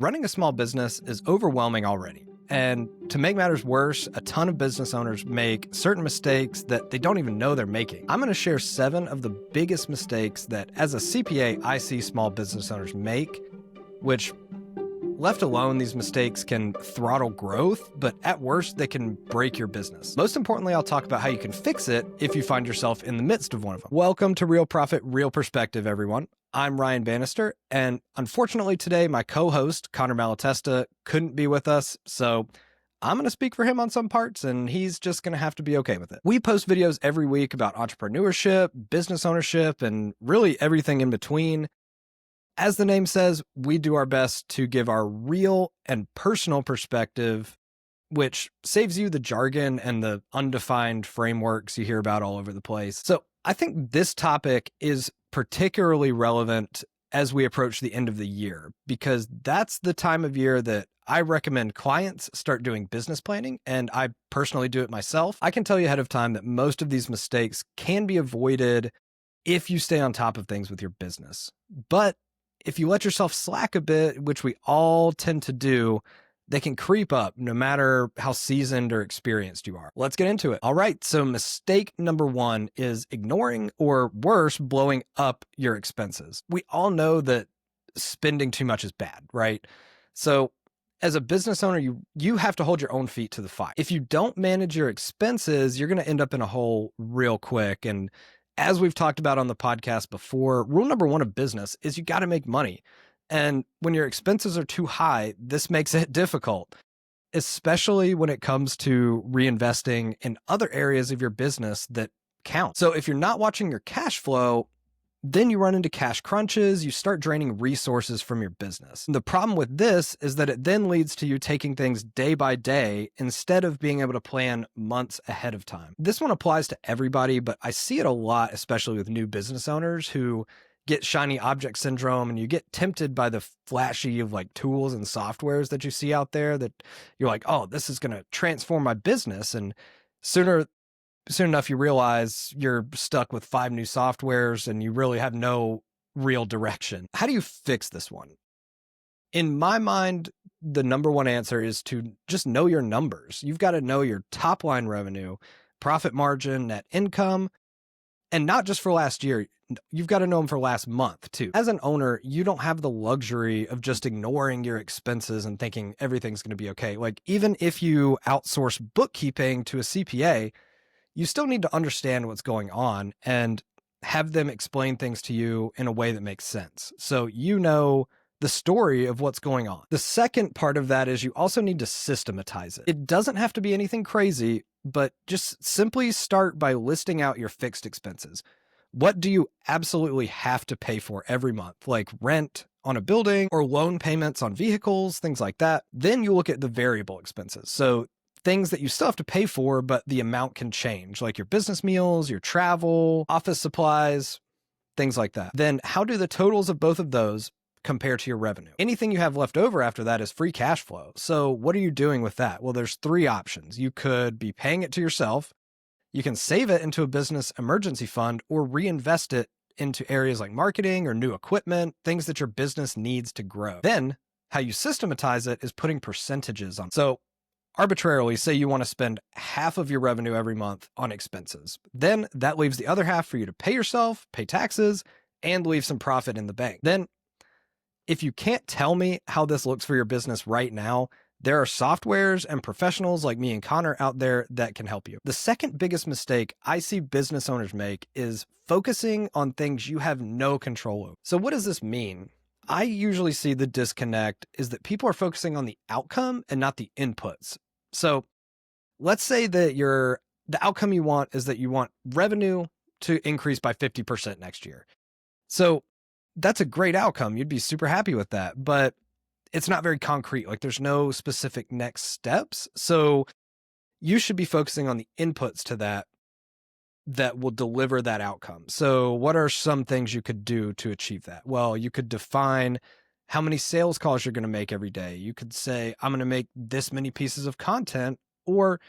Running a small business is overwhelming already. And to make matters worse, a ton of business owners make certain mistakes that they don't even know they're making. I'm going to share 7 of the biggest mistakes that, as a CPA, I see small business owners make, which, left alone, these mistakes can throttle growth, but at worst, they can break your business. Most importantly, I'll talk about how you can fix it if you find yourself in the midst of one of them. Welcome to Real Profit, Real Perspective, everyone. I'm Ryan Bannister, and unfortunately today, my co-host, Connor Malatesta, couldn't be with us, so I'm going to speak for him on some parts, and he's just going to have to be okay with it. We post videos every week about entrepreneurship, business ownership, and really everything in between. As the name says, we do our best to give our real and personal perspective, which saves you the jargon and the undefined frameworks you hear about all over the place. So I think this topic is particularly relevant as we approach the end of the year, because that's the time of year that I recommend clients start doing business planning, and I personally do it myself. I can tell you ahead of time that most of these mistakes can be avoided if you stay on top of things with your business. But if you let yourself slack a bit, which we all tend to do, they can creep up no matter how seasoned or experienced you are. Let's get into it. All right, so mistake number 1 is ignoring, or worse, blowing up your expenses. We all know that spending too much is bad, right? So as a business owner, you have to hold your own feet to the fire. If you don't manage your expenses, you're going to end up in a hole real quick. And as we've talked about on the podcast before, rule number 1 of business is you got to make money. And when your expenses are too high, this makes it difficult, especially when it comes to reinvesting in other areas of your business that count. So if you're not watching your cash flow, then you run into cash crunches, you start draining resources from your business. And the problem with this is that it then leads to you taking things day by day instead of being able to plan months ahead of time. This one applies to everybody, but I see it a lot, especially with new business owners who get shiny object syndrome, and you get tempted by the flashy of like tools and softwares that you see out there that you're like, oh, this is going to transform my business. And soon enough, you realize you're stuck with 5 new softwares and you really have no real direction. How do you fix this one? In my mind, the number 1 answer is to just know your numbers. You've got to know your top line revenue, profit margin, net income, and not just for last year. You've got to know them for last month too. As an owner, you don't have the luxury of just ignoring your expenses and thinking everything's going to be okay. Like, even if you outsource bookkeeping to a CPA, you still need to understand what's going on and have them explain things to you in a way that makes sense, so you know the story of what's going on. The second part of that is you also need to systematize it. It doesn't have to be anything crazy, but just simply start by listing out your fixed expenses. What do you absolutely have to pay for every month, like rent on a building or loan payments on vehicles, things like that? Then you look at the variable expenses. So things that you still have to pay for, but the amount can change, like your business meals, your travel, office supplies, things like that. Then how do the totals of both of those compare to your revenue? Anything you have left over after that is free cash flow. So what are you doing with that? Well, there's 3 options. You could be paying it to yourself, you can save it into a business emergency fund, or reinvest it into areas like marketing or new equipment, things that your business needs to grow. Then how you systematize it is putting percentages on. So arbitrarily, say you want to spend half of your revenue every month on expenses. Then that leaves the other half for you to pay yourself, pay taxes, and leave some profit in the bank. Then if you can't tell me how this looks for your business right now, there are softwares and professionals like me and Connor out there that can help you. The second biggest mistake I see business owners make is focusing on things you have no control over. So what does this mean? I usually see the disconnect is that people are focusing on the outcome and not the inputs. So let's say that the outcome you want is that you want revenue to increase by 50% next year. So that's a great outcome. You'd be super happy with that, but it's not very concrete. Like, there's no specific next steps. So you should be focusing on the inputs to that will deliver that outcome. So what are some things you could do to achieve that? Well, you could define how many sales calls you're going to make every day. You could say, I'm going to make this many pieces of content, or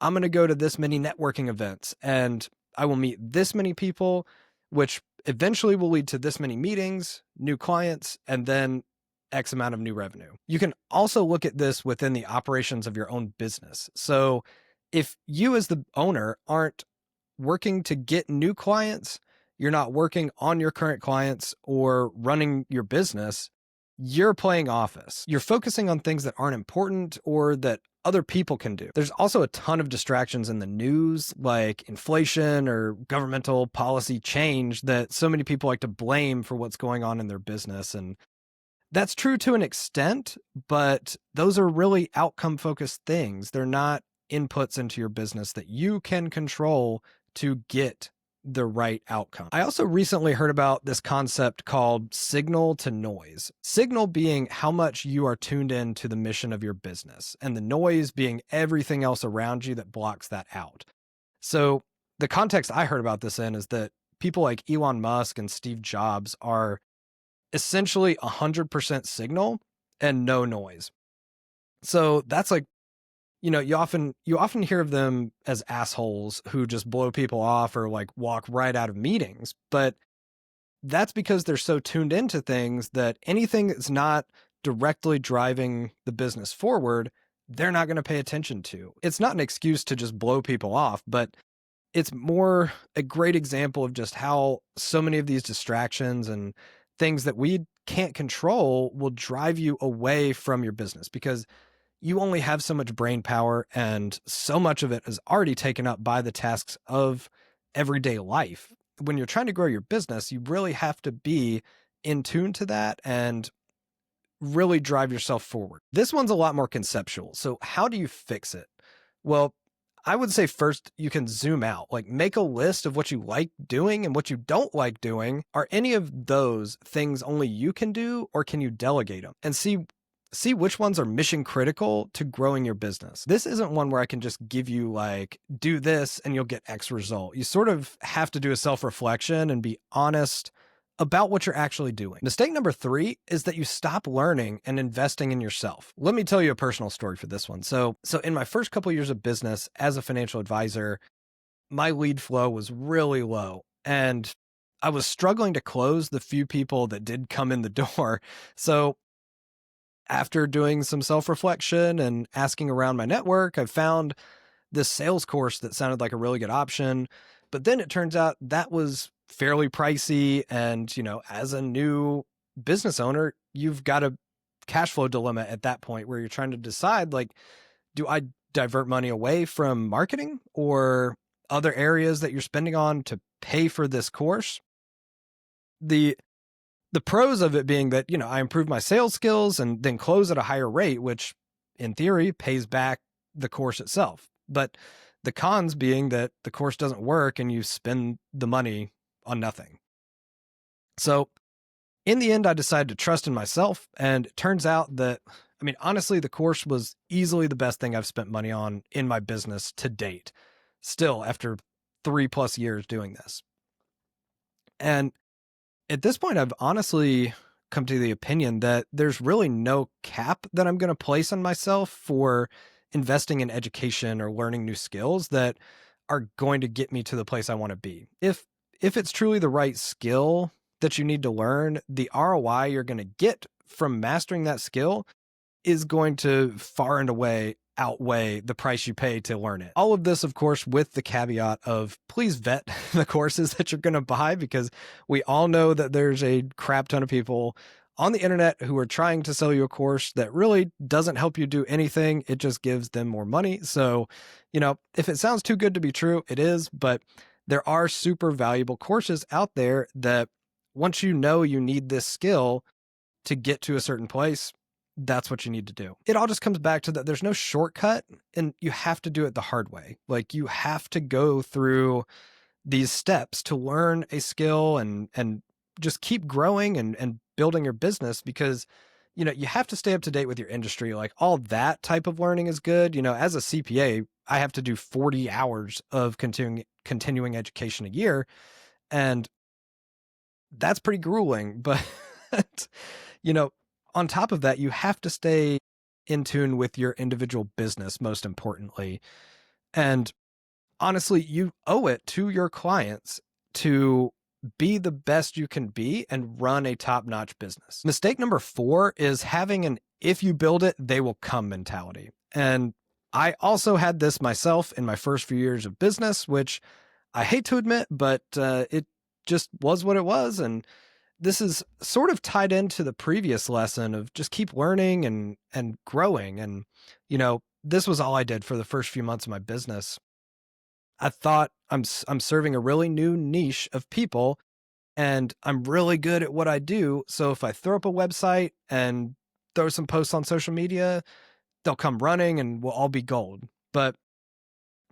I'm going to go to this many networking events and I will meet this many people, which eventually will lead to this many meetings, new clients, and then X amount of new revenue. You can also look at this within the operations of your own business. So if you as the owner aren't working to get new clients, you're not working on your current clients or running your business, you're playing office. You're focusing on things that aren't important or that other people can do. There's also a ton of distractions in the news, like inflation or governmental policy change, that so many people like to blame for what's going on in their business. And that's true to an extent, but those are really outcome focused things. They're not inputs into your business that you can control to get the right outcome. I also recently heard about this concept called signal to noise. Signal being how much you are tuned in to the mission of your business, and the noise being everything else around you that blocks that out. So the context I heard about this in is that people like Elon Musk and Steve Jobs are essentially 100% signal and no noise. So that's like, you often hear of them as assholes who just blow people off or like walk right out of meetings, but that's because they're so tuned into things that anything that's not directly driving the business forward, they're not going to pay attention to. It's not an excuse to just blow people off, but it's more a great example of just how so many of these distractions and things that we can't control will drive you away from your business, because you only have so much brain power and so much of it is already taken up by the tasks of everyday life. When you're trying to grow your business, you really have to be in tune to that and really drive yourself forward. This one's a lot more conceptual. So how do you fix it? Well, I would say first you can zoom out, like make a list of what you like doing and what you don't like doing. Are any of those things only you can do, or can you delegate them? And see which ones are mission critical to growing your business. This isn't one where I can just give you like, do this and you'll get X result. You sort of have to do a self-reflection and be honest about what you're actually doing. Mistake number 3 is that you stop learning and investing in yourself. Let me tell you a personal story for this one. So in my first couple of years of business as a financial advisor, my lead flow was really low, and I was struggling to close the few people that did come in the door. So after doing some self-reflection and asking around my network, I found this sales course that sounded like a really good option. But then it turns out that was fairly pricey. And, as a new business owner, you've got a cash flow dilemma at that point where you're trying to decide, like, do I divert money away from marketing or other areas that you're spending on to pay for this course? The pros of it being that, I improve my sales skills and then close at a higher rate, which in theory pays back the course itself. But the cons being that the course doesn't work and you spend the money on nothing. So in the end, I decided to trust in myself. And it turns out that, honestly, the course was easily the best thing I've spent money on in my business to date, still after 3+ years doing this. And at this point, I've honestly come to the opinion that there's really no cap that I'm going to place on myself for investing in education or learning new skills that are going to get me to the place I want to be. If it's truly the right skill that you need to learn, the ROI you're going to get from mastering that skill is going to far and away outweigh the price you pay to learn it. All of this, of course, with the caveat of please vet the courses that you're going to buy, because we all know that there's a crap ton of people on the internet who are trying to sell you a course that really doesn't help you do anything. It just gives them more money. So, if it sounds too good to be true, it is, but there are super valuable courses out there that once you know you need this skill to get to a certain place, that's what you need to do. It all just comes back to that there's no shortcut, and you have to do it the hard way. Like, you have to go through these steps to learn a skill and just keep growing and building your business, because you have to stay up to date with your industry. Like, all that type of learning is good. As a CPA, I have to do 40 hours of continuing education a year, and that's pretty grueling. But on top of that, you have to stay in tune with your individual business, most importantly. And honestly, you owe it to your clients to be the best you can be and run a top-notch business. Mistake number 4 is having an if you build it, they will come mentality. And I also had this myself in my first few years of business, which I hate to admit, but it just was what it was. And this is sort of tied into the previous lesson of just keep learning and growing. And, this was all I did for the first few months of my business. I thought I'm serving a really new niche of people and I'm really good at what I do. So if I throw up a website and throw some posts on social media, they'll come running and we'll all be gold. But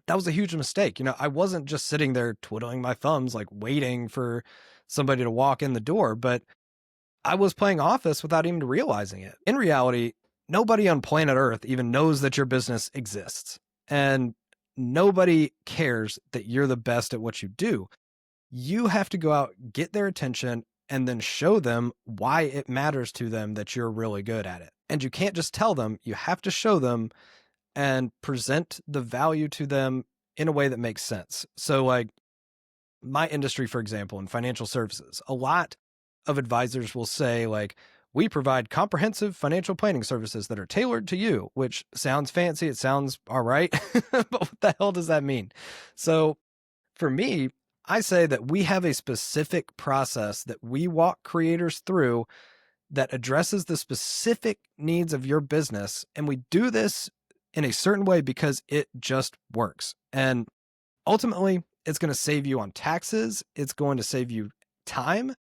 that was a huge mistake. I wasn't just sitting there twiddling my thumbs, like waiting for somebody to walk in the door, but I was playing office without even realizing it. In reality, nobody on planet Earth even knows that your business exists. And nobody cares that you're the best at what you do. You have to go out, get their attention, and then show them why it matters to them that you're really good at it. And you can't just tell them, you have to show them and present the value to them in a way that makes sense. So like my industry, for example, in financial services, a lot of advisors will say like, we provide comprehensive financial planning services that are tailored to you, which sounds fancy. It sounds all right, but what the hell does that mean? So for me, I say that we have a specific process that we walk creators through that addresses the specific needs of your business. And we do this in a certain way because it just works. And ultimately, it's going to save you on taxes. It's going to save you time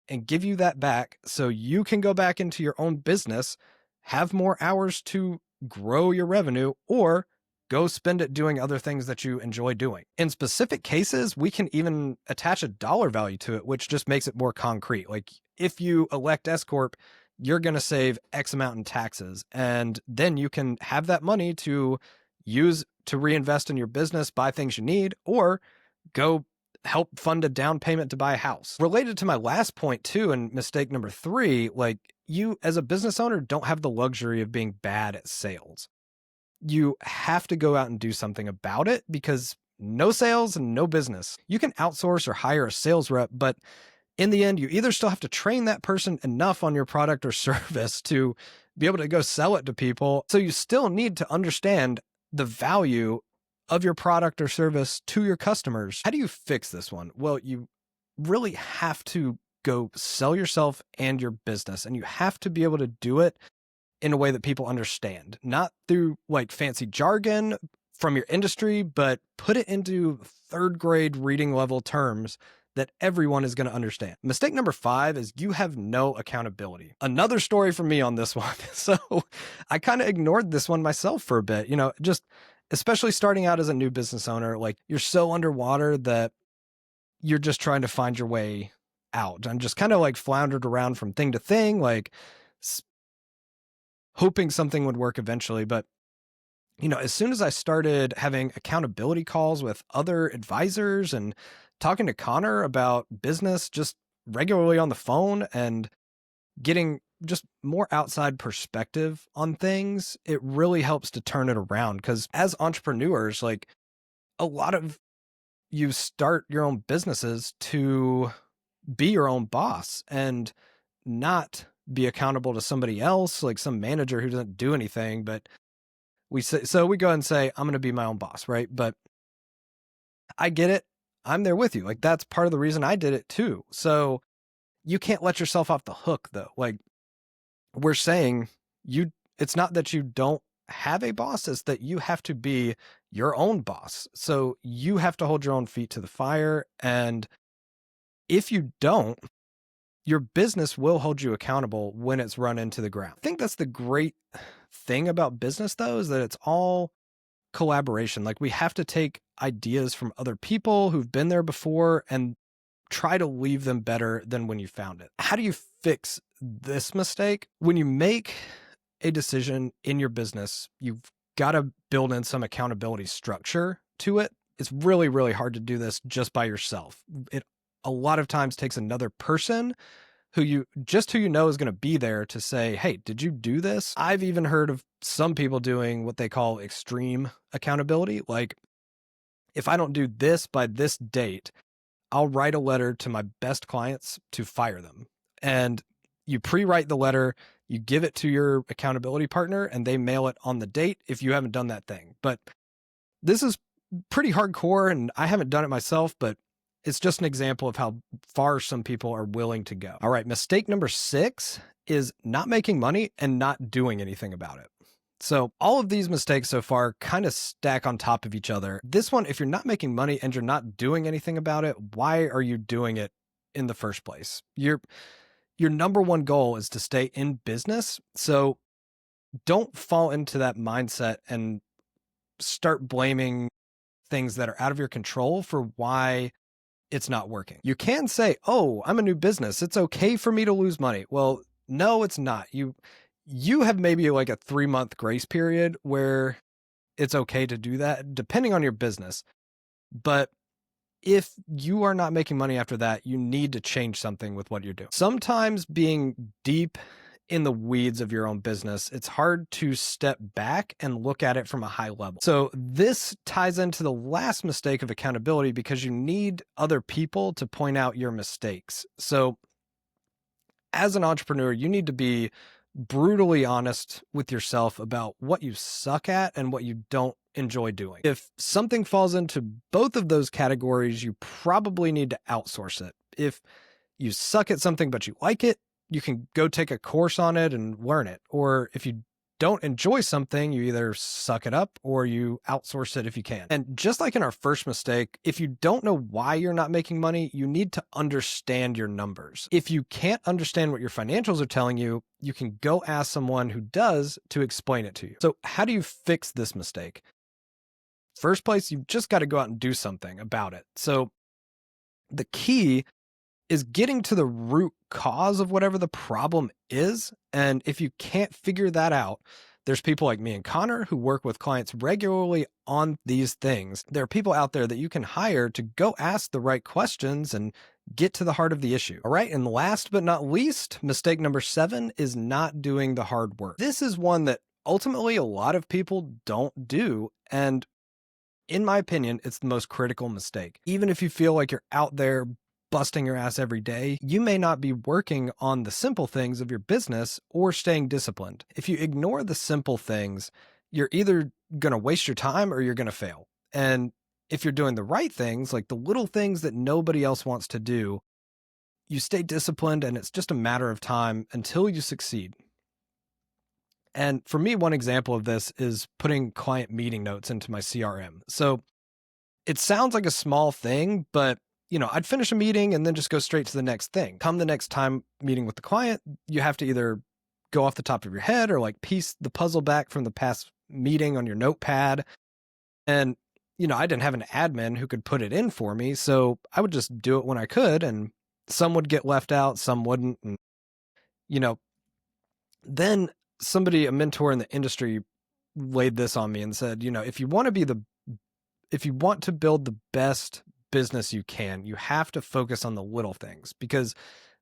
and give you that back so you can go back into your own business, have more hours to grow your revenue, or go spend it doing other things that you enjoy doing. In specific cases, we can even attach a dollar value to it, which just makes it more concrete. Like if you elect S Corp, you're going to save X amount in taxes, and then you can have that money to use to reinvest in your business, buy things you need, or go help fund a down payment to buy a house. Related to my last point too, and mistake number 3, like you as a business owner don't have the luxury of being bad at sales. You have to go out and do something about it because no sales and no business. You can outsource or hire a sales rep, but in the end, you either still have to train that person enough on your product or service to be able to go sell it to people. So you still need to understand the value of your product or service to your customers. How do you fix this one? Well, you really have to go sell yourself and your business, and you have to be able to do it in a way that people understand, not through like fancy jargon from your industry, but put it into 3rd grade reading level terms that everyone is going to understand. Mistake number 5 is you have no accountability. Another story from me on this one. So I kind of ignored this one myself for a bit, just especially starting out as a new business owner, like you're so underwater that you're just trying to find your way out. I'm just kind of like floundered around from thing to thing, like hoping something would work eventually. But, as soon as I started having accountability calls with other advisors and talking to Connor about business just regularly on the phone and getting just more outside perspective on things, it really helps to turn it around. Because as entrepreneurs, like a lot of you start your own businesses to be your own boss and not be accountable to somebody else, like some manager who doesn't do anything. But we go and say, I'm going to be my own boss, right? But I get it. I'm there with you. Like that's part of the reason I did it too. So you can't let yourself off the hook though. Like we're saying it's not that you don't have a boss, it's that you have to be your own boss. So you have to hold your own feet to the fire. And if you don't, your business will hold you accountable when it's run into the ground. I think that's the great thing about business though, is that it's all collaboration. Like we have to take ideas from other people who've been there before and try to leave them better than when you found it. How do you fix this mistake? When you make a decision in your business, you've got to build in some accountability structure to it. It's really, really hard to do this just by yourself. It a lot of times takes another person who you know is going to be there to say, hey, did you do this? I've even heard of some people doing what they call extreme accountability. Like if I don't do this by this date, I'll write a letter to my best clients to fire them. And you pre-write the letter, you give it to your accountability partner, and they mail it on the date if you haven't done that thing. But this is pretty hardcore, and I haven't done it myself, but it's just an example of how far some people are willing to go. All right, mistake number 6 is not making money and not doing anything about it. So all of these mistakes so far kind of stack on top of each other. This one, if you're not making money and you're not doing anything about it, why are you doing it in the first place? Your number one goal is to stay in business. So don't fall into that mindset and start blaming things that are out of your control for why it's not working. You can say, oh, I'm a new business, it's okay for me to lose money. Well, no, it's not. You have maybe like a 3-month grace period where it's okay to do that, depending on your business. But if you are not making money after that, you need to change something with what you're doing. Sometimes being deep in the weeds of your own business, it's hard to step back and look at it from a high level. So this ties into the last mistake of accountability, because you need other people to point out your mistakes. So as an entrepreneur, you need to be brutally honest with yourself about what you suck at and what you don't enjoy doing. If something falls into both of those categories, you probably need to outsource it. If you suck at something but you like it, you can go take a course on it and learn it. Or if you don't enjoy something, you either suck it up or you outsource it if you can. And just like in our first mistake, if you don't know why you're not making money, you need to understand your numbers. If you can't understand what your financials are telling you, you can go ask someone who does to explain it to you. So how do you fix this mistake? First place, you've just got to go out and do something about it. So the key is getting to the root cause of whatever the problem is. And if you can't figure that out, there's people like me and Connor who work with clients regularly on these things. There are people out there that you can hire to go ask the right questions and get to the heart of the issue. All right. And last but not least, mistake number 7 is not doing the hard work. This is one that ultimately a lot of people don't do. And in my opinion, it's the most critical mistake. Even if you feel like you're out there busting your ass every day, you may not be working on the simple things of your business or staying disciplined. If you ignore the simple things, you're either going to waste your time or you're going to fail. And if you're doing the right things, like the little things that nobody else wants to do, you stay disciplined and it's just a matter of time until you succeed. And for me, one example of this is putting client meeting notes into my CRM. So it sounds like a small thing, but I'd finish a meeting and then just go straight to the next thing. Come the next time meeting with the client, you have to either go off the top of your head or like piece the puzzle back from the past meeting on your notepad. And, I didn't have an admin who could put it in for me. So I would just do it when I could, and some would get left out, some wouldn't. And, then a mentor in the industry laid this on me and said, if you want to build the best business you can, you have to focus on the little things because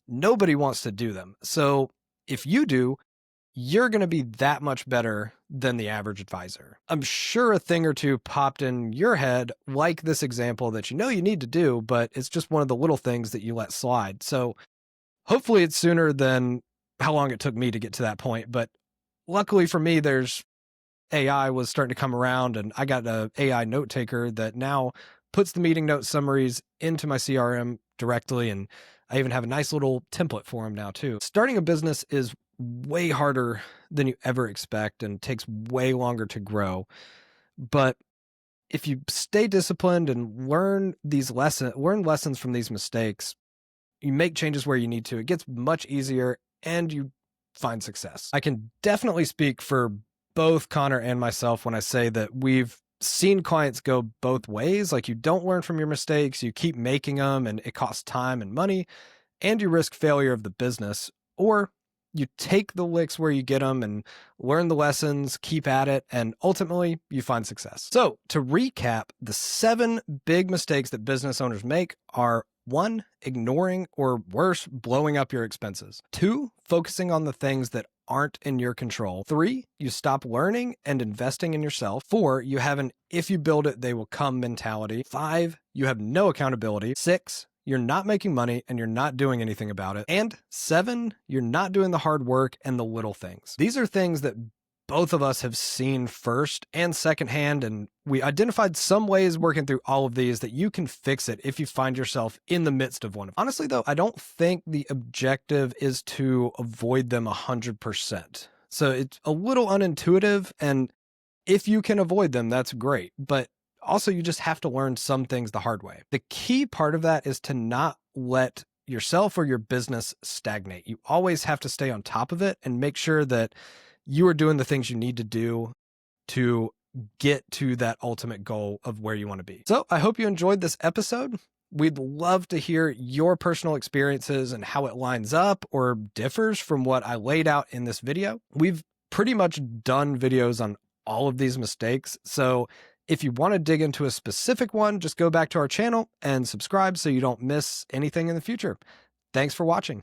nobody wants to do them. So if you do, you're going to be that much better than the average advisor. I'm sure a thing or two popped in your head, like this example that you need to do, but it's just one of the little things that you let slide. So hopefully it's sooner than how long it took me to get to that point. But luckily for me, there's AI was starting to come around, and I got an AI note taker that now puts the meeting note summaries into my CRM directly. And I even have a nice little template for them now too. Starting a business is way harder than you ever expect and takes way longer to grow. But if you stay disciplined and learn lessons from these mistakes, you make changes where you need to, it gets much easier and you find success. I can definitely speak for both Connor and myself when I say that we've seen clients go both ways. Like, you don't learn from your mistakes, you keep making them, and it costs time and money, and you risk failure of the business. Or you take the licks where you get them and learn the lessons, keep at it, and ultimately you find success. So to recap, the 7 big mistakes that business owners make are: 1, ignoring or worse, blowing up your expenses. 2, focusing on the things that aren't in your control. 3, you stop learning and investing in yourself. 4, you have an if you build it, they will come mentality. 5, you have no accountability. 6, you're not making money and you're not doing anything about it. And 7, you're not doing the hard work and the little things. These are things that both of us have seen first and secondhand, and we identified some ways working through all of these that you can fix it if you find yourself in the midst of one. Honestly, though, I don't think the objective is to avoid them 100%. So it's a little unintuitive, and if you can avoid them, that's great. But also, you just have to learn some things the hard way. The key part of that is to not let yourself or your business stagnate. You always have to stay on top of it and make sure that you are doing the things you need to do to get to that ultimate goal of where you want to be. So I hope you enjoyed this episode. We'd love to hear your personal experiences and how it lines up or differs from what I laid out in this video. We've pretty much done videos on all of these mistakes. So if you want to dig into a specific one, just go back to our channel and subscribe so you don't miss anything in the future. Thanks for watching.